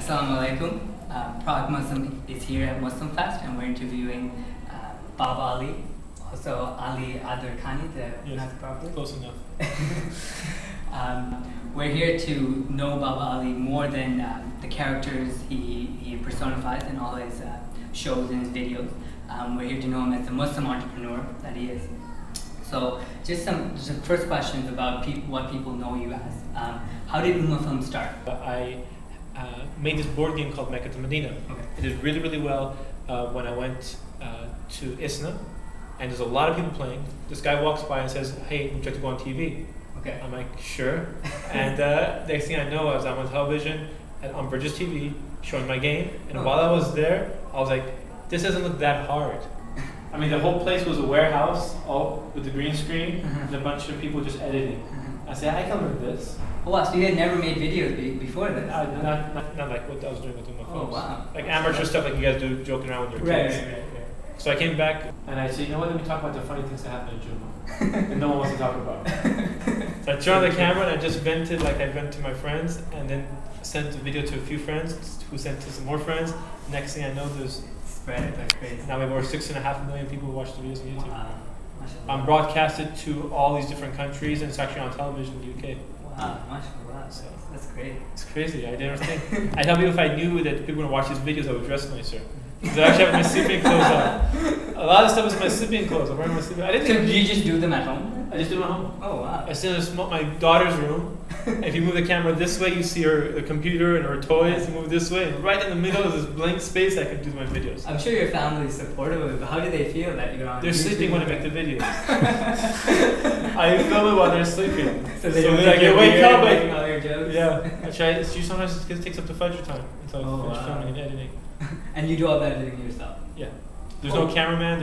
Assalamu alaikum. Prague Muslim is here at Muslim Fest, and we're interviewing Baba Ali, also Ali Ardekani, Yes, properly. close enough. We're here to know Baba Ali more than the characters he personifies in all his shows and his videos. We're here to know him as the Muslim entrepreneur that he is. So, just some first questions about what people know you as. How did UmmahFilms start? I made this board game called Mecca to Medina. Okay. It did really, really well when I went to ISNA, and there's a lot of people playing. This guy walks by and says, "Hey, would you like to go on TV?" Okay. I'm like, "Sure." And next thing I know, I was on television on Bridges TV showing my game. And while I was there, I was like, "This doesn't look that hard." I mean, the whole place was a warehouse, all with the green screen, and a bunch of people just editing. I said, "I can learn this." Oh, wow, so you had never made videos before this? Not like what I was doing with UmmahFilms. Oh, wow. Like amateur stuff like you guys do, joking around with your kids. Right. So I came back and I said, "You know what, let me talk about the funny things that happen at Juma." And no one wants to talk about. So I turned on the camera and I just vented like I vent to my friends, and then sent the video to a few friends who sent to some more friends. Next thing I know, there's Spread like crazy. now we have over 6.5 million people who watch the videos on YouTube. Wow. I'm broadcasted to all these different countries, and it's actually on television in the UK. Wow, mashallah. So That's great. it's crazy. I didn't think. I tell people if I knew that people were going to watch these videos, I would dress nicer. Because I actually have my sleeping clothes on. A lot of stuff is my sleeping clothes. I'm wearing my sleeping. I didn't So think. do you just do them at home? I just do them at home. Oh, wow. I sit in my daughter's room. If you move the camera this way, you see her computer and her toys. You move this way, and right in the middle of this blank space, I can do my videos. I'm sure your family is supportive of it, but how do they feel that you're on They're YouTube? sleeping when I make the videos. I film it while they're sleeping. So they So don't they're like, think you're "Wake weird up!" making all your jokes? Yeah. Actually, sometimes it takes up to Fajr time until I finish wow. filming and editing. And you do all that editing yourself? Yeah. There's no cameraman.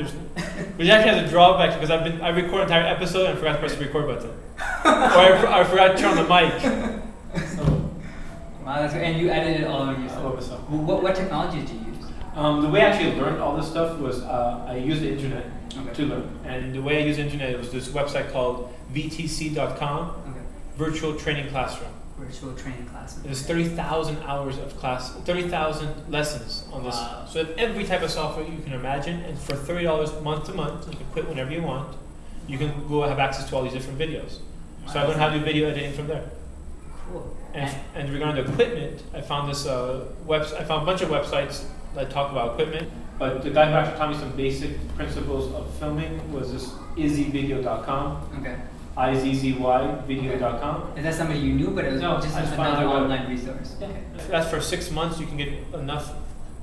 Which actually has a drawback because I record an entire episode and forgot to press the record button, or I forgot to turn on the mic. So, Wow, that's great. And you edit it all on yourself? all of a sudden. What technology do you use? The way I actually learned all this stuff was I used the internet Okay. to learn, and the way I used the internet was this website called VTC.com, Okay. Virtual Training Classroom. Virtual training classes. There's 30,000 hours of class, 30,000 lessons on this. Wow. So every type of software you can imagine, and for $30 month to month, you can quit whenever you want. You can go have access to all these different videos. So I learned how to do video editing from there. Cool. And regarding the equipment, I found this I found a bunch of websites that talk about equipment. But the guy who actually taught me some basic principles of filming was this izzyvideo.com. Okay. IZZYvideo.com. Is that somebody you knew, but it was No, just I just another found out online resource? Yeah. Okay. That's for 6 months. You can get enough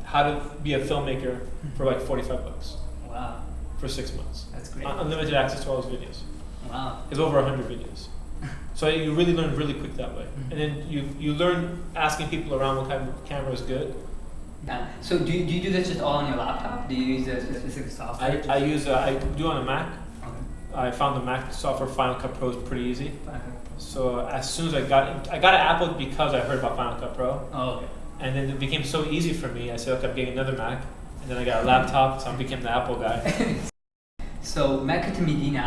how to be a filmmaker for like $45 Wow, for 6 months. that's great. Unlimited access to all those videos. Wow. There's over 100 videos. So you really learn really quick that way. And then you learn asking people around what kind of camera is good. So do you do this just all on your laptop? Do you use a specific software? I do on a Mac. Okay. I found the Mac software Final Cut Pro is pretty easy. Okay. So as soon as I got an Apple because I heard about Final Cut Pro. Oh, okay. And then it became so easy for me. I said, okay, I'm getting another Mac. And then I got a laptop, so I became the Apple guy. So Mecca to Medina,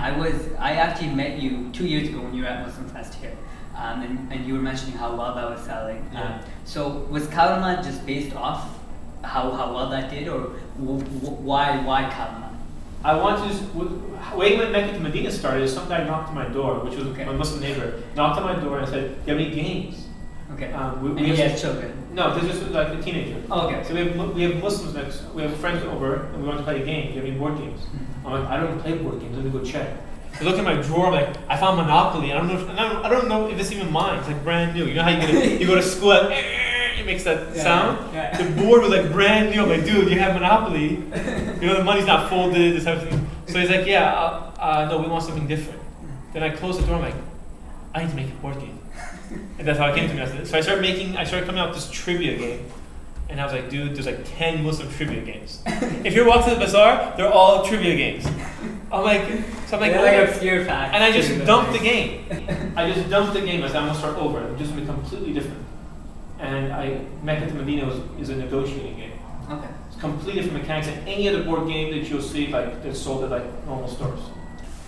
I actually met you 2 years ago when you were at Muslim Fest here, and you were mentioning how well that was selling. Yeah. So was Kalimaat just based off how well that did, or why Kalimaat? I want to way when Mecca to Medina started, some guy knocked on my door, which was Okay. my Muslim neighbor, knocked on my door and said, "Do you have any games?" Okay. We And he has children. No, this is like a teenager. Oh, okay. So we have Muslims next. We have friends over, and we want to play a game. Do you have any board games? I'm like, I don't play board games. Let me go check. I look in my drawer. I'm like, I found Monopoly. And I don't know if it's even mine. It's like brand new. You know how you go to school and it makes that sound. Yeah. The board was like brand new. I'm like, dude, you have Monopoly. You know the money's not folded. This type of thing. So he's like, yeah, no, we want something different. Then I close the door. I'm like, I need to make a board game. And that's how it came to me. So I started coming out with this trivia game. And I was like, dude, there's like 10 Muslim trivia games. If you're walking to the bazaar, they're all trivia games. I'm like, like obscure facts. and I just dumped the game. I just dumped the game. I said, I'm gonna start over. I'm just gonna be completely different. And Mecca to Medina is a negotiating game. Okay. It's completely different mechanics than any other board game that you'll see that's sold at like normal stores.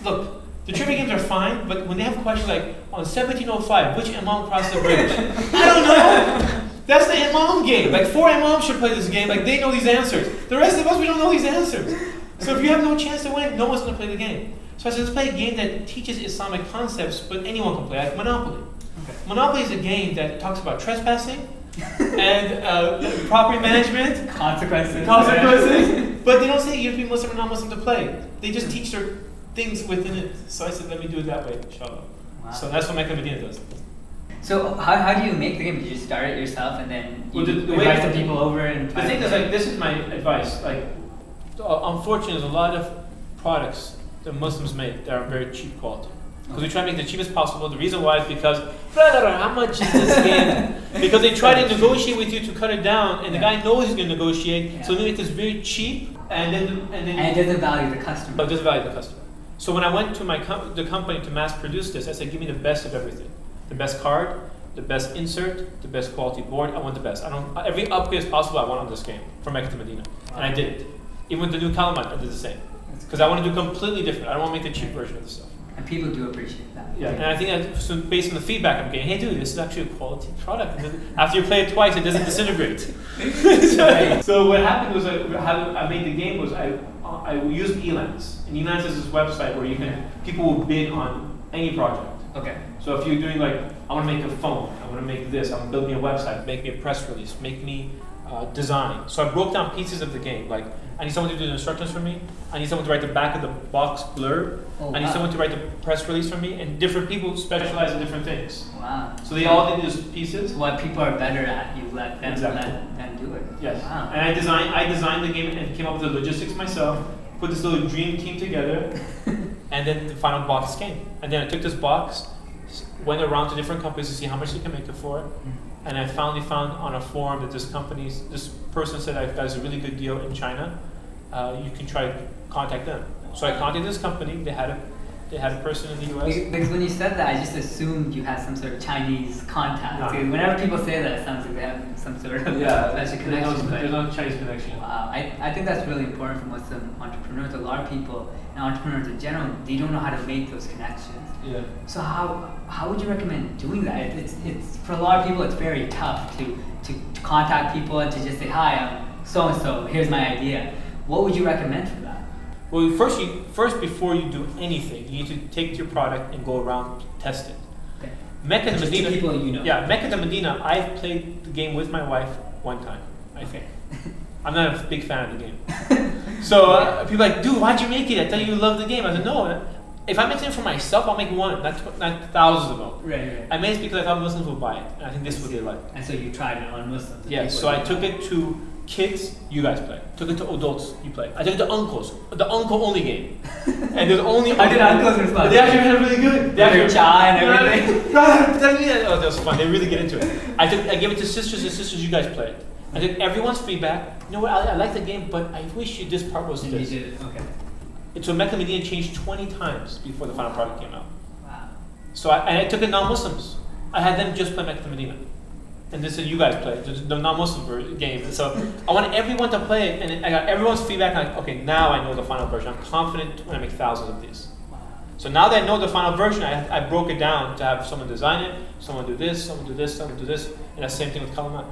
Look, the trivia games are fine, but when they have questions like on 1705, which imam crossed the bridge? I don't know. That's the imam game. Like 4 imams should play this game. Like they know these answers. The rest of us, we don't know these answers. So if you have no chance to win, no one's going to play the game. So I said, let's play a game that teaches Islamic concepts, but anyone can play, like Monopoly. Okay. Monopoly is a game that talks about trespassing and property management, consequences. But they don't say you have to be Muslim or non-Muslim to play. They just teach their things within it. So I said, let me do it that way, inshallah. Wow. So that's what Mecca Medina does. So how do you make the game? Did you start it yourself and then you invite some people over and the thing is, like, this is my advice. Like, unfortunately, there's a lot of products that Muslims make that are very cheap quality. Because we try to make the cheapest possible. The reason why is because, how much is this game? Because they try to negotiate with you to cut it down, and the guy knows he's going to negotiate, so they make this very cheap, and it doesn't value the customer. It doesn't value the customer. So when I went to the company to mass produce this, I said, give me the best of everything. The best card, the best insert, the best quality board. I want the best. Every upgrade as possible I want on this game from Mecca to Medina. Wow. And I did it. Even with the new Kalimaat, I did the same. Because I want to do completely different. I don't want to make the cheap version of the stuff. And people do appreciate that. Yeah, and I think that, so based on the feedback I'm getting, hey dude, this is actually a quality product. After you play it twice, it doesn't disintegrate. So what happened was, how I made the game was I used Elance. And Elance is this website where people will bid on any project. Okay. So if you're doing like, I want to make a phone, I want to make this, I want to build me a website, make me a press release, make me design. So I broke down pieces of the game. Like, I need someone to do the instructions for me. I need someone to write the back of the box blurb. I need someone to write the press release for me. And different people specialize in different things. Wow. So they all did these pieces. What people are better at, you let them do it. Yes. Wow. And I designed the game and came up with the logistics myself. Put this little dream team together. And then the final box came. And then I took this box, went around to different companies to see how much they can make it for. And I finally found on a forum that this person said, I've got a really good deal in China. You can try to contact them. So I contacted this company. They had a person in the US. Because when you said that, I just assumed you had some sort of Chinese contact. No. Whenever people say that, it sounds like they have some sort of special connection. There's no Chinese connection. Wow, I think that's really important for Muslim entrepreneurs. A lot of people, and entrepreneurs in general, they don't know how to make those connections. Yeah. So how would you recommend doing that? It's for a lot of people, it's very tough to contact people and to just say, hi, I'm so and so. Here's my idea. What would you recommend for that? Well, first before you do anything, you need to take your product and go around test it. Okay. Mecca to Medina. People you know. Yeah, Mecca to Medina. I've played the game with my wife one time. I think. I'm not a big fan of the game. So people are like, dude, why'd you make it? I thought you loved the game. I said, no. If I make something for myself, I'll make one, not thousands of them. Right. I made it because I thought Muslims would buy it, and I think this is what they like. And so you tried it on Muslims. Yeah. So I took it to kids, you guys play. Took it to adults, you play. I took it to uncles, the uncle only game. And there's only. How did uncles respond? They actually had really good. They actually chai and everything. Oh, that was fun. They really get into it. I gave it to sisters and sisters. You guys play it. I took everyone's feedback. You know what? I like the game, but I wish this part was this. You did it. Okay. So Mecca Medina changed 20 times before the final product came out. Wow. So I took it non-Muslims. I had them just play Mecca Medina. And this is you guys play, the non-Muslim game. So I wanted everyone to play it, and I got everyone's feedback. Like, okay, now I know the final version. I'm confident when I make thousands of these. Wow. So now that I know the final version, I broke it down to have someone design it, someone do this, someone do this, someone do this, and that's the same thing with Kalimaat.